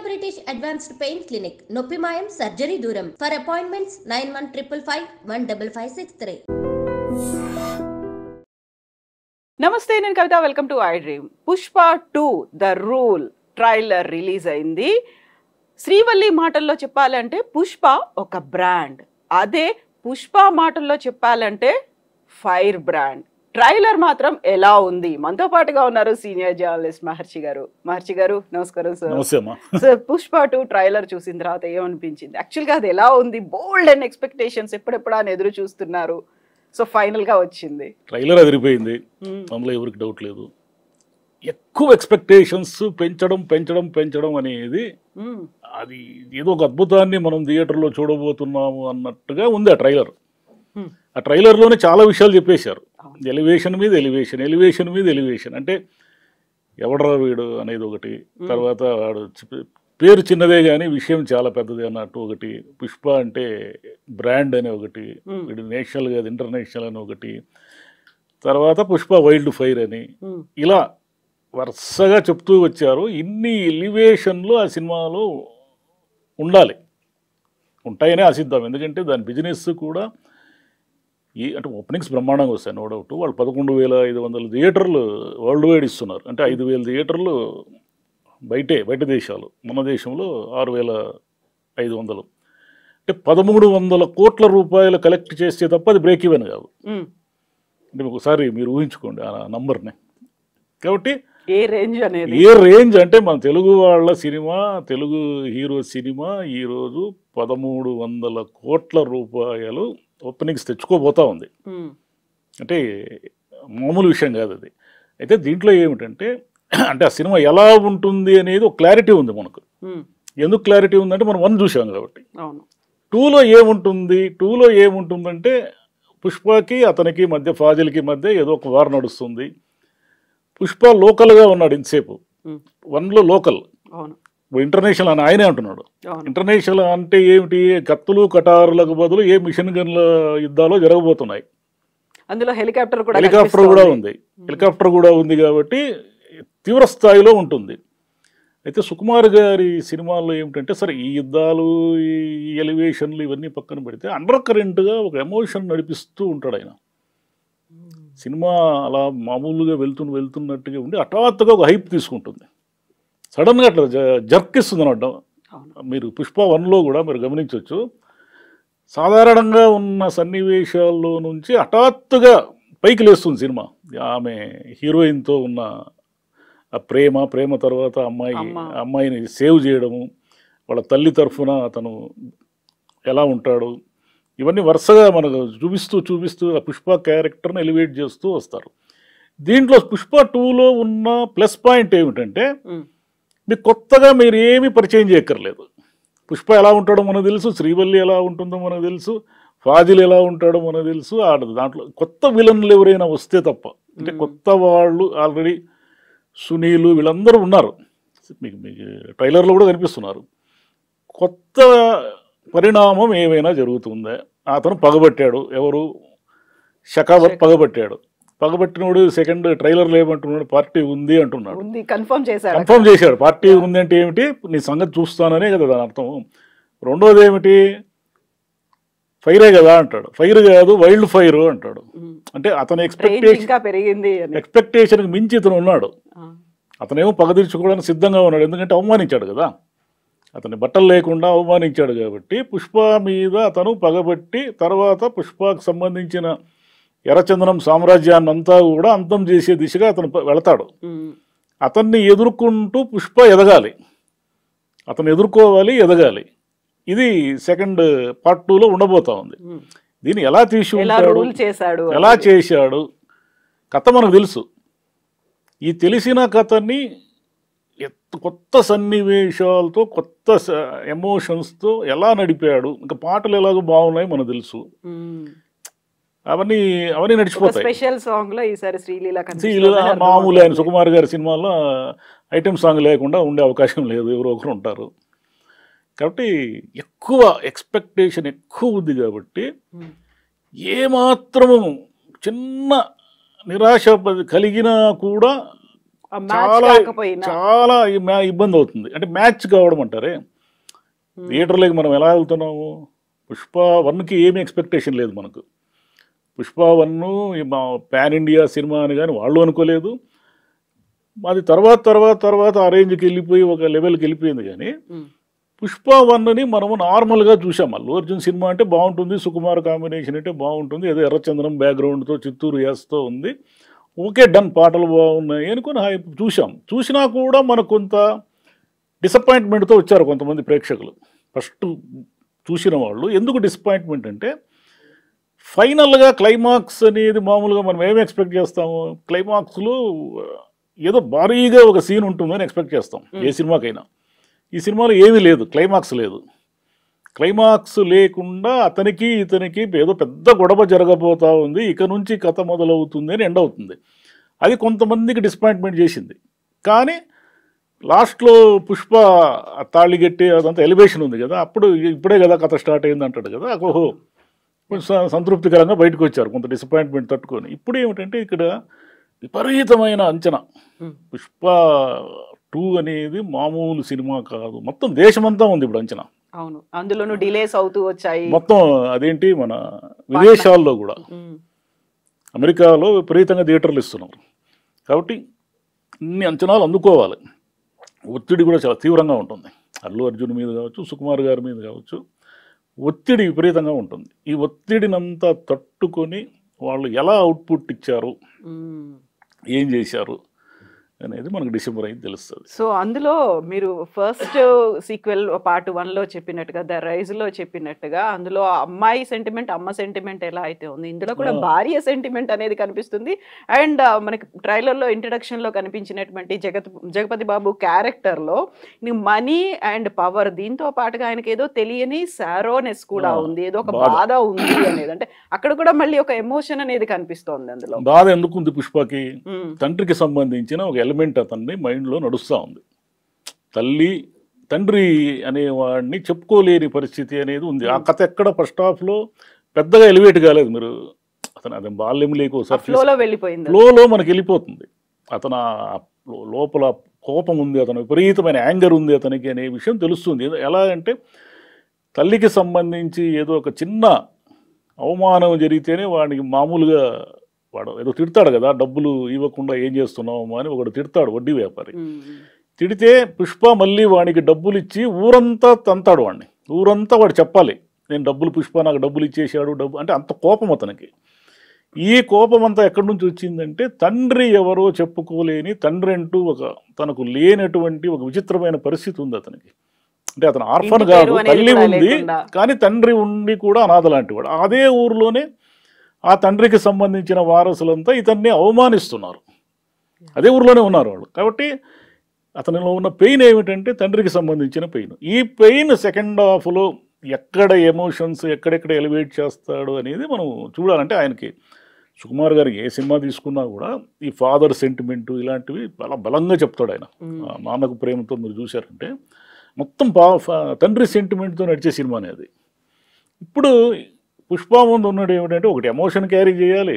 British Advanced Pain Clinic, Noppimayam Surgery Duram. For appointments 9155515563. నమస్తే, నేను Kavitha. Welcome to iDream. Pushpa 2 the rule trailer release అయింది. శ్రీవల్లి మాటల్లో చెప్పాలంటే పుష్ప ఒక బ్రాండ్, అదే పుష్ప మాటల్లో చెప్పాలంటే ఫైర్ బ్రాండ్. ట్రైలర్ మాత్రం ఎలా ఉంది? మనతో పాటుగా ఉన్నారు సీనియర్ జర్నలిస్ట్ మహర్షి గారు. మహర్షి గారు నమస్కారం సార్. సార్, పుష్ప 2 ట్రైలర్ చూసిన తర్వాత ఏమనిపించింది? యాక్చువల్గా అది ఎలా ఉంది? బోల్డ్ అండ్ ఎక్స్పెక్టేషన్స్ ఎప్పుడెప్పుడా అని ఎదురు చూస్తున్నారు. సో ఫైనల్ గా వచ్చింది. ట్రైలర్ అదిరిపోయింది, అందులో ఎవరికి డౌట్ లేదు. ఎక్కువ ఎక్స్పెక్టేషన్స్ పెంచడం అనేది అది ఏదో ఒక అద్భుతాన్ని మనం థియేటర్లో చూడబోతున్నాము అన్నట్టుగా ఉంది ఆ ట్రైలర్. ఆ ట్రైలర్లోనే చాలా విషయాలు చెప్పేశారు. ఎలివేషన్ మీద ఎలివేషన్ అంటే ఎవడరా వీడు అనేది ఒకటి, తర్వాత వాడు పేరు చిన్నదే కానీ విషయం చాలా పెద్దది అన్నట్టు ఒకటి, పుష్ప అంటే బ్రాండ్ అని ఒకటి, వీడు నేషనల్ కాదు ఇంటర్నేషనల్ అని ఒకటి, తర్వాత పుష్ప వైల్డ్ ఫైర్ అని, ఇలా వరుసగా చెప్తూ వచ్చారు. ఇన్ని ఎలివేషన్లు ఆ సినిమాలో ఉండాలి, ఉంటాయనే ఆశిద్దాం. ఎందుకంటే దాని బిజినెస్ కూడా అంటే ఓపెనింగ్స్ బ్రహ్మాండంగా వస్తాయి, నో డౌట్. వాళ్ళు 11,500 థియేటర్లు వరల్డ్ వైడ్ ఇస్తున్నారు. అంటే 5,000 థియేటర్లు బయట దేశాలు, మన దేశంలో 6,500. అంటే 1,300 కోట్ల రూపాయలు కలెక్ట్ చేస్తే తప్ప అది బ్రేక్ ఈవెన్ కాదు. అంటే ఒకసారి మీరు ఊహించుకోండి ఆ నంబర్ని. కాబట్టి ఏ రేంజ్ అంటే మన తెలుగు వాళ్ళ సినిమా, తెలుగు హీరో సినిమా ఈరోజు 1,300 కోట్ల రూపాయలు ఓపెనింగ్స్ తెచ్చుకోబోతా ఉంది. అంటే మామూలు విషయం కాదు అది. అయితే దీంట్లో ఏమిటంటే, అంటే ఆ సినిమా ఎలా ఉంటుంది అనేది ఒక క్లారిటీ ఉంది మనకు. ఎందుకు క్లారిటీ ఉందంటే మనం 1 చూసాం కాబట్టి. 2లో ఏముంటుందంటే పుష్పకి అతనికి మధ్య, ఫాజిల్కి మధ్య ఏదో ఒక వార్ నడుస్తుంది. పుష్ప లోకల్గా ఉన్నాడు ఇంతసేపు. 1లో లోకల్, ఇంటర్నేషనల్ అని ఆయనే అంటున్నాడు. ఇంటర్నేషనల్ అంటే ఏమిటి? కత్తులు కటారులకు బదులు ఏ మిషన్ గన్ల యుద్ధాలు జరగబోతున్నాయి. అందులో హెలికాప్టర్ కూడా ఉంది కాబట్టి తీవ్ర స్థాయిలో ఉంటుంది. అయితే సుకుమార్ గారి సినిమాల్లో ఏమిటంటే, సరే ఈ యుద్ధాలు, ఈ ఎలివేషన్లు ఇవన్నీ పక్కన పెడితే అండర్ కరెంట్గా ఒక ఎమోషన్ నడిపిస్తూ ఉంటాడు ఆయన. సినిమా అలా మామూలుగా వెళ్తున్నట్టుగా ఉండి హఠాత్తుగా ఒక హైప్ తీసుకుంటుంది, సడన్గా అట్లా జర్క్ ఇస్తుంది అన్నట్టు. మీరు పుష్ప 1లో కూడా మీరు గమనించవచ్చు, సాధారణంగా ఉన్న సన్నివేశాల్లో నుంచి హఠాత్తుగా పైకి లేస్తుంది సినిమా. ఆమె హీరోయిన్తో ఉన్న ఆ ప్రేమ తర్వాత అమ్మాయిని సేవ్ చేయడము, వాళ్ళ తల్లి తరఫున అతను ఎలా ఉంటాడు, ఇవన్నీ వరుసగా మనకు చూపిస్తూ ఆ పుష్ప క్యారెక్టర్ని ఎలివేట్ చేస్తూ వస్తారు. దీంట్లో పుష్ప 2లో ఉన్న ప్లస్ పాయింట్ ఏమిటంటే, మీకు కొత్తగా మీరు ఏమీ పరిచయం చేయక్కర్లేదు. పుష్ప ఎలా ఉంటాడో మనకు తెలుసు, శ్రీవల్లి ఎలా ఉంటుందో మనకు తెలుసు, ఫాజిల్ ఎలా ఉంటాడో మనకు తెలుసు. దాంట్లో కొత్త విలన్లు ఎవరైనా వస్తే తప్ప, అంటే కొత్త వాళ్ళు ఆల్రెడీ సునీలు వీళ్ళందరూ ఉన్నారు, మీకు ట్రైలర్లో కూడా కనిపిస్తున్నారు. కొత్త పరిణామం ఏమైనా జరుగుతుందా? అతను పగబట్టాడు, ఎవరు? షకావత్ పగబట్టినోడు సెకండ్ ట్రైలర్లో ఏమంటున్నాడు? పార్టీ ఉంది అంటున్నాడు. కన్ఫర్మ్ చేశాడు. పార్టీ ఉంది అంటే ఏమిటి? నీ సంగతి చూస్తాననే కదా దాని అర్థం. రెండోది ఏమిటి? ఫైరే కదా అంటాడు. ఫైర్ కాదు, వైల్డ్ ఫైర్ అంటాడు. అంటే అతని ఎక్స్పెక్టేషన్కి మించి ఇతను ఉన్నాడు. అతనేమో పగ తీర్చుకోవడానికి సిద్ధంగా ఉన్నాడు, ఎందుకంటే అవమానించాడు కదా, అతని బట్టలు లేకుండా అవమానించాడు. కాబట్టి పుష్ప మీద అతను పగబట్టి తర్వాత పుష్పకు సంబంధించిన ఎర్రచందనం సామ్రాజ్యాన్ని అంతా కూడా అంతం చేసే దిశగా అతను వెళతాడు. అతన్ని ఎదుర్కొంటూ పుష్ప ఎదగాలి, అతను ఎదుర్కోవాలి, ఎదగాలి. ఇది సెకండ్ పార్ట్ 2లో ఉండబోతా ఉంది. దీన్ని ఎలా ఎలా చేశాడు కథ మనకు తెలుసు. ఈ తెలిసిన కథని కొత్త సన్నివేశాలతో, కొత్త ఎమోషన్స్తో ఎలా నడిపాడు. ఇంకా పాటలు ఎలాగో బాగున్నాయి మనకు తెలుసు. అవన్నీ నడిచిపోతాయి. మామూలు ఆయన సుకుమార్ గారి సినిమాల్లో ఐటెం సాంగ్ లేకుండా ఉండే అవకాశం లేదు, ఎవరో ఒకరు ఉంటారు. కాబట్టి ఎక్కువ ఎక్స్పెక్టేషన్ ఎక్కువ ఉంది. కాబట్టి ఏమాత్రము చిన్న నిరాశ కలిగినా కూడా చాలా చాలా ఇబ్బంది అవుతుంది. అంటే మ్యాచ్ కావడం అంటారే, థియేటర్లోకి మనం ఎలా వెళ్తున్నాము, పుష్ప 1కి ఏమీ ఎక్స్పెక్టేషన్ లేదు మనకు. పుష్ప 1 పాన్ ఇండియా సినిమా అని కానీ వాళ్ళు అనుకోలేదు. అది తర్వాత ఆ రేంజ్కి వెళ్ళిపోయి ఒక లెవెల్కి వెళ్ళిపోయింది. కానీ పుష్ప 1ని మనము నార్మల్గా చూసాం. అల్లు అర్జున్ సినిమా అంటే బాగుంటుంది, సుకుమార్ కాంబినేషన్ అంటే బాగుంటుంది, ఏదో ఎర్రచందనం బ్యాక్గ్రౌండ్తో చిత్తూరు యాస్తో ఉంది, ఓకే డన్, పాటలు బాగున్నాయి అనుకుని చూసాం. చూసినా కూడా మనకు కొంత డిసప్పాయింట్మెంట్తో వచ్చారు కొంతమంది ప్రేక్షకులు. ఫస్ట్ చూసిన వాళ్ళు ఎందుకు డిసప్పాయింట్మెంట్ అంటే, ఫైనల్గా క్లైమాక్స్ అనేది మామూలుగా మనం ఏమి ఎక్స్పెక్ట్ చేస్తాము, క్లైమాక్స్లో ఏదో భారీగా ఒక సీన్ ఉంటుందని ఎక్స్పెక్ట్ చేస్తాం ఏ సినిమాకైనా. ఈ సినిమాలో ఏమీ లేదు, క్లైమాక్స్ లేదు. క్లైమాక్స్ లేకుండా అతనికి ఇతనికి ఏదో పెద్ద గొడవ జరగబోతా ఉంది, ఇక నుంచి కథ మొదలవుతుంది అని ఎండ్ అవుతుంది. అది కొంతమందికి డిసప్పాయింట్మెంట్ చేసింది. కానీ లాస్ట్లో పుష్ప తాళిగట్టి అదంతా ఎలివేషన్ ఉంది కదా, ఇప్పుడే కదా కథ స్టార్ట్ అయింది అంటాడు కదా, ఓహో కొంచెం సంతృప్తికరంగా బయటకు వచ్చారు కొంత డిసప్పాయింట్మెంట్ తట్టుకొని. ఇప్పుడు ఏమిటంటే ఇక్కడ విపరీతమైన అంచనా. పుష్ప 2 అనేది మామూలు సినిమా కాదు, మొత్తం దేశమంతా ఉంది ఇప్పుడు అంచనా. అవును, అందులోనూ డిలేస్ అవుతూ వచ్చాయి మొత్తం. అదేంటి మన విదేశాల్లో కూడా, అమెరికాలో విపరీతంగా థియేటర్లు ఇస్తున్నారు. కాబట్టి ఇన్ని అంచనాలు అందుకోవాలి. ఒత్తిడి కూడా చాలా తీవ్రంగా ఉంటుంది. అల్లు అర్జున్ మీద కావచ్చు, సుకుమార్ గారి మీద కావచ్చు, ఒత్తిడి విపరీతంగా ఉంటుంది. ఈ ఒత్తిడినంతా తట్టుకొని వాళ్ళు ఎలా అవుట్పుట్ ఇచ్చారు, ఏం చేశారు అనేది మనకు డిసెంబర్ అయితే తెలుస్తుంది. సో అందులో మీరు ఫస్ట్ సీక్వెల్ పార్ట్ 1లో చెప్పినట్టుగా, ద రైజ్లో చెప్పినట్టుగా, అందులో అమ్మాయి సెంటిమెంట్, అమ్మ సెంటిమెంట్ ఎలా అయితే ఉంది, ఇందులో కూడా భార్య సెంటిమెంట్ అనేది కనిపిస్తుంది. అండ్ మనకి ట్రైలర్లో ఇంట్రడక్షన్లో కనిపించినటువంటి జగపతి బాబు క్యారెక్టర్లో మనీ అండ్ పవర్, దీంతో పాటుగా ఆయనకి ఏదో తెలియని సారోనెస్ కూడా ఉంది, ఏదో ఒక బాధ ఉంది అనేది. అంటే అక్కడ కూడా మళ్ళీ ఒక ఎమోషన్ అనేది కనిపిస్తోంది. అందులో బాధ ఎందుకు ఉంది పుష్పకి, తండ్రికి సంబంధించిన ఒక ఎలిమెంట్ అతన్ని మైండ్లో నడుస్తూ ఉంది. తండ్రి అనేవాడిని చెప్పుకోలేని పరిస్థితి అనేది ఉంది. ఆ కథ ఎక్కడ ఫస్ట్ హాఫ్లో పెద్దగా ఎలివేట్ కాలేదు. మీరు అతను అదే బాల్యం లేకోసారి ఫ్లోలో మనకి వెళ్ళిపోతుంది. అతను లోపల కోపం ఉంది, అతను విపరీతమైన యాంగర్ ఉంది అతనికి అనే విషయం తెలుస్తుంది. ఎలా అంటే తల్లికి సంబంధించి ఏదో ఒక చిన్న అవమానం జరిగితేనే వాడికి మామూలుగా వాడు ఏదో తిడతాడు కదా, డబ్బులు ఇవ్వకుండా ఏం చేస్తున్నావు అని ఒకడు తిడతాడు, వడ్డీ వ్యాపారి. తిడితే పుష్ప మళ్ళీ వాడికి డబ్బులు ఇచ్చి ఊరంతా తంతాడు వాడిని. ఊరంతా వాడు చెప్పాలి, నేను పుష్ప నాకు డబ్బులు ఇచ్చేసాడు, అంటే అంత కోపం అతనికి. ఈ కోపం అంతా ఎక్కడి నుంచి వచ్చిందంటే, తండ్రి ఎవరో చెప్పుకోలేని, తండ్రి అంటూ తనకు లేనటువంటి ఒక విచిత్రమైన పరిస్థితి ఉంది అతనికి. అంటే అతను ఆర్ఫన్ కాదు, తల్లి ఉంది కానీ తండ్రి ఉండి కూడా అనాథ లాంటి వాడు. అదే ఊరిలోనే ఆ తండ్రికి సంబంధించిన వారసులంతా ఇతన్ని అవమానిస్తున్నారు, అదే ఊరిలోనే ఉన్నారు వాళ్ళు. కాబట్టి అతనిలో ఉన్న పెయిన్ ఏమిటంటే తండ్రికి సంబంధించిన పెయిన్. ఈ పెయిన్ సెకండ్ హాఫ్లో ఎక్కడ ఎమోషన్స్ ఎక్కడెక్కడ ఎలివేట్ చేస్తాడు అనేది మనం చూడాలంటే, ఆయనకి సుకుమార్ గారికి ఏ సినిమా తీసుకున్నా కూడా ఈ ఫాదర్ సెంటిమెంటు ఇలాంటివి చాలా బలంగా చెప్తాడు ఆయన. నాన్నకు ప్రేమతో మీరు చూశారంటే మొత్తం తండ్రి సెంటిమెంట్తో నడిచే సినిమా అనేది. ఇప్పుడు పుష్ప ముందు ఉన్నాడు ఏమిటంటే, ఒకటి ఎమోషన్ క్యారీ చేయాలి,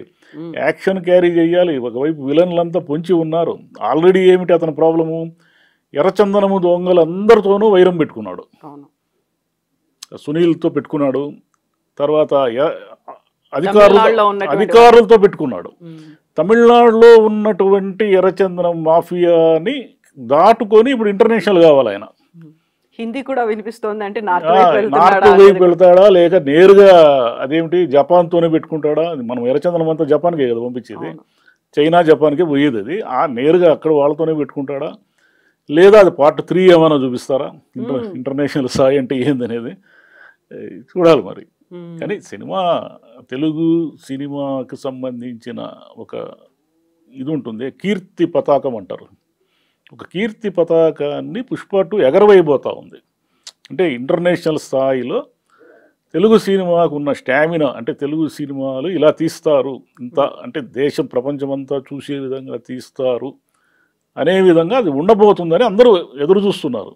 యాక్షన్ క్యారీ చేయాలి, ఒకవైపు విలన్లంతా పొంచి ఉన్నారు. ఆల్రెడీ ఏమిటి అతని ప్రాబ్లము, ఎర్రచందనము దొంగలందరితోనూ వైరం పెట్టుకున్నాడు, సునీల్తో పెట్టుకున్నాడు, తర్వాత అధికారులతో పెట్టుకున్నాడు. తమిళనాడులో ఉన్నటువంటి ఎర్రచందనం మాఫియాని దాటుకొని ఇప్పుడు ఇంటర్నేషనల్ కావాలి ఆయన. హిందీ కూడా వినిపిస్తోంది అంటే నార్త్ వైపు వెళ్తాడా లేక నేరుగా అదేమిటి జపాన్తోనే పెట్టుకుంటాడా? మనం ఎర్రచందనం అంతా జపాన్కే కదా పంపించేది, చైనా జపాన్కే పోయేది. అది నేరుగా అక్కడ వాళ్ళతోనే పెట్టుకుంటాడా లేదా అది పార్ట్ 3 ఏమైనా చూపిస్తారా? ఇంటర్నేషనల్ స్థాయి అంటే ఏందనేది చూడాలి మరి. కానీ సినిమా, తెలుగు సినిమాకి సంబంధించిన ఒక ఇది ఉంటుంది, కీర్తి పతాకం అంటారు. ఒక కీర్తి పతాకాన్ని పుష్ప 2 ఎగరవేయబోతూ ఉంది. అంటే ఇంటర్నేషనల్ స్థాయిలో తెలుగు సినిమాకు ఉన్న స్టామినా, అంటే తెలుగు సినిమాలు ఇలా తీస్తారు, ఇంత అంటే దేశం ప్రపంచమంతా చూసే విధంగా తీస్తారు అనే విధంగా అది ఉండబోతుందని అందరూ ఎదురు చూస్తున్నారు.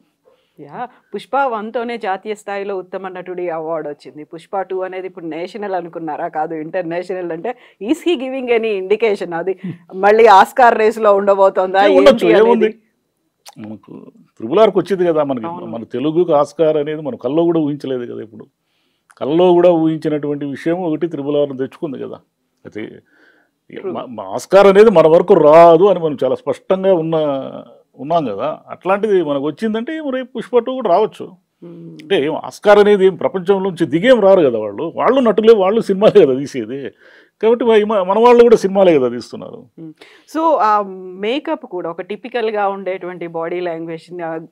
యా పుష్ప 1తోనే జాతీయ స్థాయిలో ఉత్తమ నటుడి అవార్డు వచ్చింది. పుష్ప 2 అనేది ఇప్పుడు నేషనల్ అనుకున్నారా? కాదు, ఇంటర్నేషనల్. అంటే is he giving any indication అది మళ్ళీ ఆస్కార్ రేస్ లో ఉండబోతోందా? ఉండొచ్చు, ఏముంది, మనకు త్రిబుల్ వచ్చింది కదా మనకి. మన తెలుగుకు ఆస్కార్ అనేది మనం కల్లో కూడా ఊహించలేదు కదా. ఇప్పుడు కల్లో కూడా ఊహించినటువంటి విషయం ఒకటి త్రిబుల్ తెచ్చుకుంది కదా. అయితే ఆస్కార్ అనేది మన వరకు రాదు అని మనం చాలా స్పష్టంగా ఉన్నాం కదా. అట్లాంటిది మనకు వచ్చిందంటే రేపు పుష్ప 2 కూడా రావచ్చు. అంటే ఏం ఆస్కార్ అనేది ఏం ప్రపంచంలోంచి దిగేం రారు కదా. వాళ్ళు నటులే, వాళ్ళు సినిమాలే కదా తీసేది. కాబట్టి మన వాళ్ళు కూడా సినిమాలే కదా తీస్తున్నారు. సో ఆ మేకప్ కూడా ఒక టిపికల్గా ఉండేటువంటి బాడీ లాంగ్వేజ్,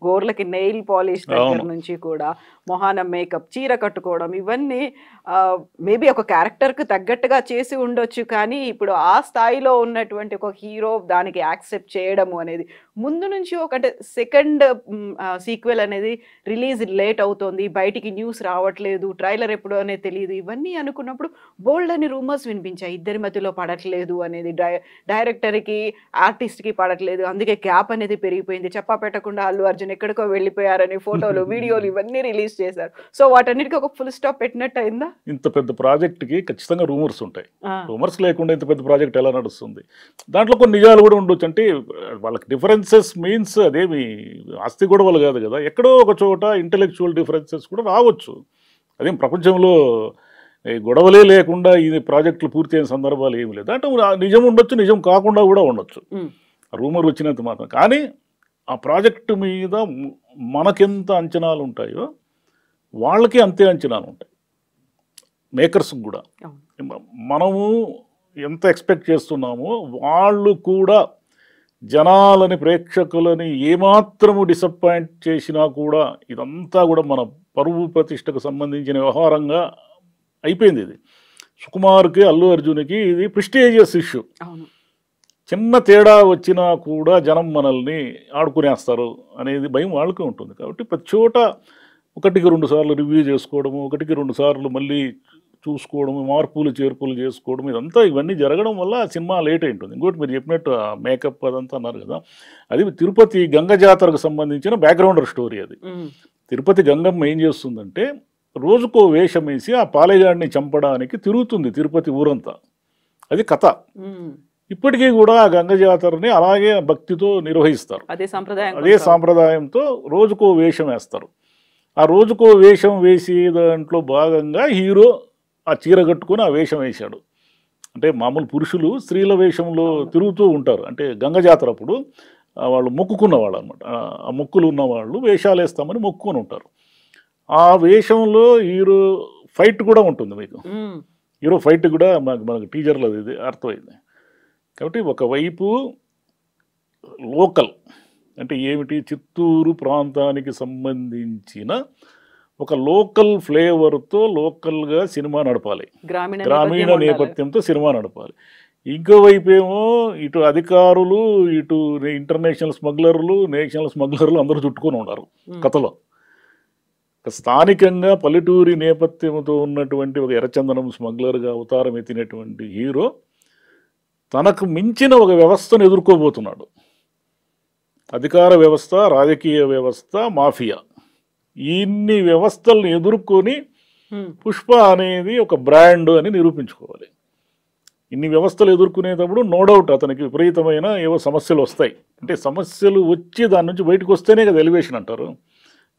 గోర్లకి నెయిల్ పాలిష్ దగ్గర నుంచి కూడా మొహాన మేకప్, చీర కట్టుకోవడం, ఇవన్నీ మేబీ ఒక క్యారెక్టర్కి తగ్గట్టుగా చేసి ఉండొచ్చు. కానీ ఇప్పుడు ఆ స్థాయిలో ఉన్నటువంటి ఒక హీరో దానికి యాక్సెప్ట్ చేయడము అనేది ముందు నుంచి అంటే సెకండ్ సీక్వెల్ అనేది రిలీజ్ లేట్ అవుతోంది, బయటికి న్యూస్ రావట్లేదు, ట్రైలర్ ఎప్పుడు అనేది తెలియదు, ఇవన్నీ అనుకున్నప్పుడు బోల్డ్ అని రూమర్స్ వినిపించాయి. ఇద్దరి మధ్యలో పడట్లేదు అనేది, డైరెక్టర్కి ఆర్టిస్ట్కి పడట్లేదు, అందుకే గ్యాప్ అనేది పెరిగిపోయింది, చెప్పా పెట్టకుండా అల్లు అర్జున్ ఎక్కడికో వెళ్ళిపోయారని ఫోటోలు వీడియోలు ఇవన్నీ రిలీజ్ చేశారు. సో వాటన్నిటికీ ఒక ఫుల్ స్టాప్ పెట్టినట్టు అయిందా? ఇంత పెద్ద ప్రాజెక్ట్కి ఖచ్చితంగా రూమర్స్ ఉంటాయి. రూమర్స్ లేకుండా ఇంత పెద్ద ప్రాజెక్ట్ ఎలా నడుస్తుంది? దాంట్లో కొన్ని నిజాలు కూడా ఉండొచ్చు. అంటే వాళ్ళకి డిఫరెన్సెస్ మీన్స్ అదేమి ఆస్తి గొడవలు కాదు కదా. ఎక్కడో ఒక చోట ఇంటెలెక్చువల్ డిఫరెన్సెస్ కూడా రావచ్చు. అదేం ప్రపంచంలో గొడవలే లేకుండా ఇది ప్రాజెక్టులు పూర్తి అయిన సందర్భాలు ఏమి లేదు. అంటే నిజం ఉండొచ్చు, నిజం కాకుండా కూడా ఉండొచ్చు, రూమర్ వచ్చినంత మాత్రం. కానీ ఆ ప్రాజెక్టు మీద మనకెంత అంచనాలు ఉంటాయో వాళ్ళకి అంతే అంచనాలు ఉంటాయి, మేకర్స్కి కూడా. మనము ఎంత ఎక్స్పెక్ట్ చేస్తున్నామో వాళ్ళు కూడా జనాలని, ప్రేక్షకులని ఏమాత్రము డిసప్పాయింట్ చేసినా కూడా ఇదంతా కూడా మన పరువు ప్రతిష్టకు సంబంధించిన వ్యవహారంగా అయిపోయింది. ఇది సుకుమార్కి, అల్లు అర్జున్కి ఇది ప్రెస్టీజియస్ ఇష్యూ. చిన్న తేడా వచ్చినా కూడా జనం మనల్ని ఆడుకునేస్తారు అనేది భయం వాళ్ళకే ఉంటుంది. కాబట్టి ప్రతి చోట 1-2 సార్లు రివ్యూ చేసుకోవడము, 1-2 సార్లు మళ్ళీ చూసుకోవడము, మార్పులు చేర్పులు చేసుకోవడం, ఇవన్నీ జరగడం వల్ల సినిమా లేట్ అయి ఉంటుంది. ఇంకోటి మీరు చెప్పినట్టు మేకప్ అదంతా అన్నారు కదా, అది తిరుపతి గంగ జాతరకు సంబంధించిన బ్యాక్గ్రౌండర్ స్టోరీ. అది తిరుపతి గంగమ్మ ఏం చేస్తుందంటే రోజుకో వేషం వేసి ఆ పాలెగాడిని చంపడానికి తిరుగుతుంది తిరుపతి ఊరంతా. అది కథ. ఇప్పటికీ కూడా ఆ గంగ జాతరని అలాగే భక్తితో నిర్వహిస్తారు. అదే సాంప్రదాయంతో రోజుకో వేషం వేస్తారు. ఆ రోజుకో వేషం వేసి దాంట్లో భాగంగా హీరో ఆ చీర కట్టుకొని ఆ వేషం వేశాడు. అంటే మామూలు పురుషులు స్త్రీల వేషంలో తిరుగుతూ ఉంటారు. అంటే గంగ జాతర అప్పుడు వాళ్ళు మొక్కుకున్న వాళ్ళు అనమాట. ఆ మొక్కులు ఉన్న వాళ్ళు వేషాలు వేస్తామని మొక్కుకొని ఉంటారు. ఆ వేషంలో హీరో ఫైట్ కూడా ఉంటుంది. మీకు హీరో ఫైట్ కూడా మనకు టీజర్లో ఇది అర్థమైంది. కాబట్టి ఒకవైపు లోకల్ అంటే ఏమిటి, చిత్తూరు ప్రాంతానికి సంబంధించిన ఒక లోకల్ ఫ్లేవర్తో లోకల్గా సినిమా నడపాలి, గ్రామీణ నేపథ్యంతో సినిమా నడపాలి. ఇంకోవైపు ఏమో ఇటు అధికారులు, ఇటు ఇంటర్నేషనల్ స్మగ్లర్లు, నేషనల్ స్మగ్లర్లు అందరూ చుట్టుకొని ఉన్నారు కథలో. స్థానికంగా పల్లెటూరి నేపథ్యంతో ఉన్నటువంటి ఒక ఎర్రచందనం స్మగ్లర్గా అవతారం ఎత్తినటువంటి హీరో తనకు మించిన ఒక వ్యవస్థను ఎదుర్కోబోతున్నాడు. అధికార వ్యవస్థ, రాజకీయ వ్యవస్థ, మాఫియా, ఇన్ని వ్యవస్థలను ఎదుర్కొని పుష్ప అనేది ఒక బ్రాండ్ అని నిరూపించుకోవాలి. ఇన్ని వ్యవస్థలు ఎదుర్కొనేటప్పుడు నో డౌట్ అతనికి విపరీతమైన ఏవో సమస్యలు వస్తాయి. అంటే సమస్యలు వచ్చి దాని నుంచి బయటకు వస్తేనే కదా ఎలివేషన్ అంటారు.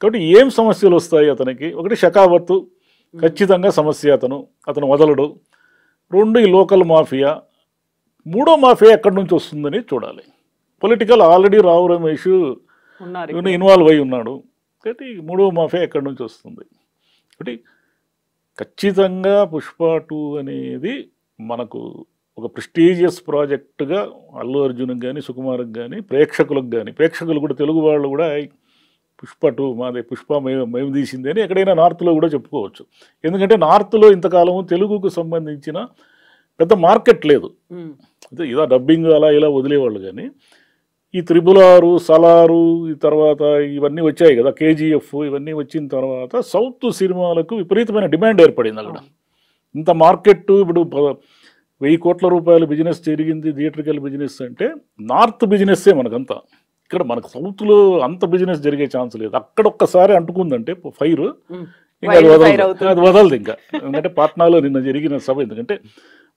కాబట్టి ఏం సమస్యలు వస్తాయి అతనికి? ఒకటి షకావత్తు, ఖచ్చితంగా సమస్య, అతను వదలడు. 2 ఈ లోకల్ మాఫియా. 3వ మాఫియా ఎక్కడి నుంచి వస్తుందని చూడాలి. Political already Rao Ramesh involve అయి ఉన్నాడు. కాబట్టి 3వ మాఫియా ఎక్కడి నుంచి వస్తుంది? కాబట్టి ఖచ్చితంగా పుష్ప 2 అనేది మనకు ఒక ప్రెస్టీజియస్ ప్రాజెక్టుగా అల్లు అర్జున్కి కానీ, సుకుమార్కి కానీ, ప్రేక్షకులకు కానీ, ప్రేక్షకులు కూడా తెలుగు వాళ్ళు కూడా పుష్ప 2 మాదే, పుష్ప మేము తీసింది అని ఎక్కడైనా నార్త్లో కూడా చెప్పుకోవచ్చు. ఎందుకంటే నార్త్లో ఇంతకాలము తెలుగుకు సంబంధించిన పెద్ద మార్కెట్ లేదు. అదే ఇలా డబ్బింగ్ అలా ఇలా వదిలేవాళ్ళు. కానీ ఈ 666, సలారు, ఈ తర్వాత ఇవన్నీ వచ్చాయి కదా, కేజీఎఫ్, ఇవన్నీ వచ్చిన తర్వాత సౌత్ సినిమాలకు విపరీతమైన డిమాండ్ ఏర్పడింది అక్కడ. ఇంత మార్కెట్ ఇప్పుడు 1000 కోట్ల రూపాయల బిజినెస్ జరిగింది థియేట్రికల్ బిజినెస్ అంటే నార్త్ బిజినెస్సే మనకంతా. ఇక్కడ మనకు సౌత్లో అంత బిజినెస్ జరిగే ఛాన్స్ లేదు. అక్కడ ఒక్కసారి అంటుకుందంటే ఫైర్ ఇంకా అది వదలదు ఇంకా. ఎందుకంటే పాట్నాలో నిన్న జరిగిన సభ, ఎందుకంటే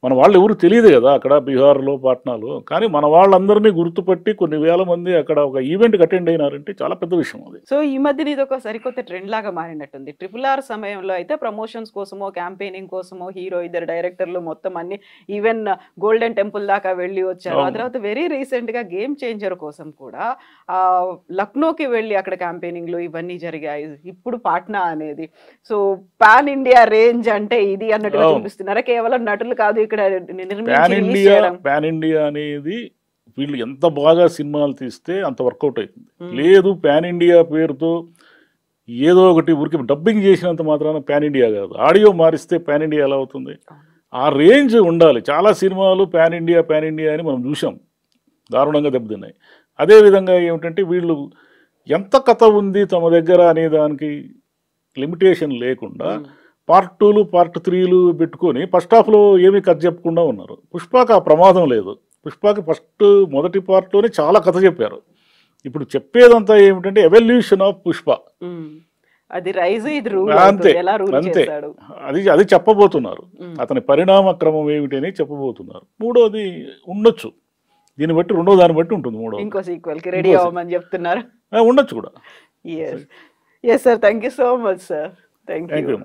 మన వాళ్ళు ఎవరు తెలియదు కదా అక్కడ బీహార్లో పాట్నాలో, కానీ మన వాళ్ళందరినీ గుర్తుపట్టి కొన్ని వేల మంది అక్కడ ఒక ఈవెంట్కి అటెండ్ అయినారంటే చాలా పెద్ద విషయం అది. సో ఈ మధ్యన ఇది ఒక సరికొత్త ట్రెండ్ లాగా మారినట్టుంది. RRR సమయంలో అయితే ప్రమోషన్స్ కోసమో క్యాంపెయినింగ్ కోసమో హీరో, ఇద్దరు డైరెక్టర్లు మొత్తం అన్ని ఈవెన్ గోల్డెన్ టెంపుల్ దాకా వెళ్ళి వచ్చారు. ఆ తర్వాత వెరీ రీసెంట్ గా గేమ్ చేంజర్ కోసం కూడా లక్నోకి వెళ్ళి అక్కడ క్యాంపెయినింగ్లు ఇవన్నీ జరిగాయి. ఇప్పుడు పాట్నా అనేది సో పాన్ ఇండియా రేంజ్ అంటే ఇది అన్నట్టుగా చూపిస్తున్నారా? కేవలం నటులు కాదు ఇక్కడ పాన్ ఇండియా అనేది వీళ్ళు ఎంత బాగా సినిమాలు తీస్తే అంత వర్కౌట్ అవుతుంది. లేదు పాన్ ఇండియా పేరుతో ఏదో ఒకటి ఊరికి డబ్బింగ్ చేసినంత మాత్రాన పాన్ ఇండియా కాదు. ఆడియో మారిస్తే పాన్ ఇండియా ఎలా అవుతుంది? ఆ రేంజ్ ఉండాలి. చాలా సినిమాలు పాన్ ఇండియా అని మనం చూసాం, దారుణంగా దెబ్బతిన్నాయి. అదేవిధంగా ఏమిటంటే వీళ్ళు ఎంత కథ ఉంది తమ దగ్గర అనే దానికి లిమిటేషన్ లేకుండా పార్ట్ 2లు పార్ట్ 3లు పెట్టుకొని ఫస్ట్ హాఫ్లో ఏమీ కథ చెప్పకుండా ఉన్నారు. పుష్పకి ఆ ప్రమాదం లేదు. పుష్పకి మొదటి పార్ట్లోనే చాలా కథ చెప్పారు. ఇప్పుడు చెప్పేదంతా ఏమిటంటే ఎవల్యూషన్ ఆఫ్ పుష్ప, అది రైజ్ ఇది రూల్ అంతే అంతే. అది చెప్పబోతున్నారు. అతని పరిణామ క్రమం ఏమిటని చెప్పబోతున్నారు. మూడోది ఉండొచ్చు, దీన్ని బట్టి రెండో దాన్ని బట్టి ఉంటుంది. ఇంకో సీక్వెల్ కి రెడీ అవ్వమని చెప్తున్నారు, ఉండొచ్చు కూడా. yes sir, thank you so much sir. Thank you.